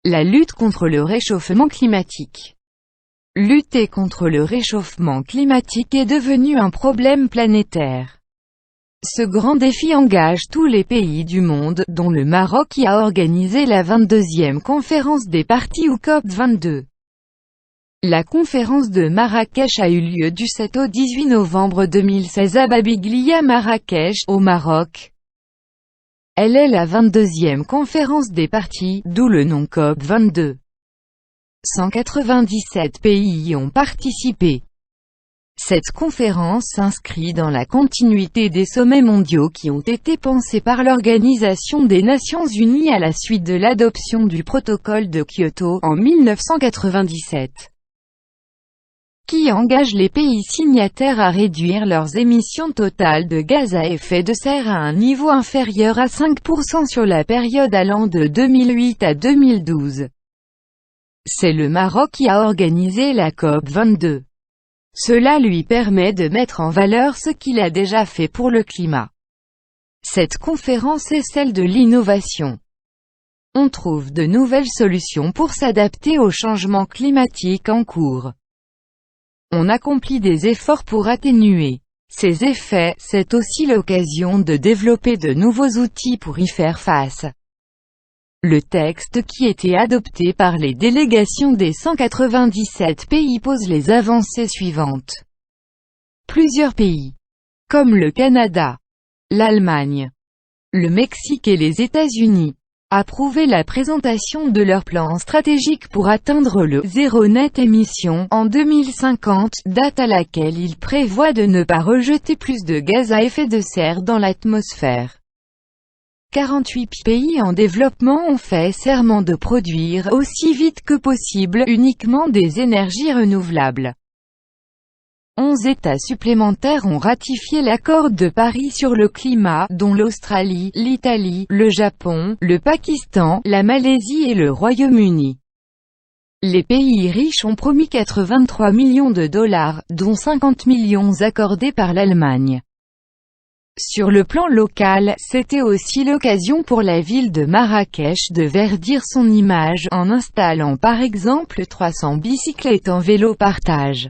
La lutte contre le réchauffement climatique. Lutter contre le réchauffement climatique est devenu un problème planétaire. Ce grand défi engage tous les pays du monde, dont le Maroc qui a organisé la 22e conférence des parties ou COP22. La conférence de Marrakech a eu lieu du 7 au 18 novembre 2016 à Babiglia, Marrakech, au Maroc. Elle est la 22e conférence des parties, d'où le nom COP22. 197 pays y ont participé. Cette conférence s'inscrit dans la continuité des sommets mondiaux qui ont été pensés par l'Organisation des Nations Unies à la suite de l'adoption du protocole de Kyoto, en 1997, qui engage les pays signataires à réduire leurs émissions totales de gaz à effet de serre à un niveau inférieur à 5% sur la période allant de 2008 à 2012. C'est le Maroc qui a organisé la COP22. Cela lui permet de mettre en valeur ce qu'il a déjà fait pour le climat. Cette conférence est celle de l'innovation. On trouve de nouvelles solutions pour s'adapter au changement climatique en cours. On accomplit des efforts pour atténuer ces effets, c'est aussi l'occasion de développer de nouveaux outils pour y faire face. Le texte qui était adopté par les délégations des 197 pays pose les avancées suivantes. Plusieurs pays, comme le Canada, l'Allemagne, le Mexique et les États-Unis, approuvé la présentation de leur plan stratégique pour atteindre le zéro net émission en 2050, date à laquelle ils prévoient de ne pas rejeter plus de gaz à effet de serre dans l'atmosphère. 48 pays en développement ont fait serment de produire aussi vite que possible uniquement des énergies renouvelables. 11 États supplémentaires ont ratifié l'accord de Paris sur le climat, dont l'Australie, l'Italie, le Japon, le Pakistan, la Malaisie et le Royaume-Uni. Les pays riches ont promis 83 millions de dollars, dont 50 millions accordés par l'Allemagne. Sur le plan local, c'était aussi l'occasion pour la ville de Marrakech de verdir son image, en installant par exemple 300 bicyclettes en vélo partage.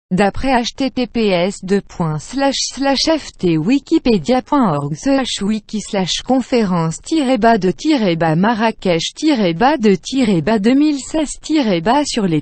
D'après https://ftwikipedia.org/wiki/conférence-de-marrakech-2016-sur les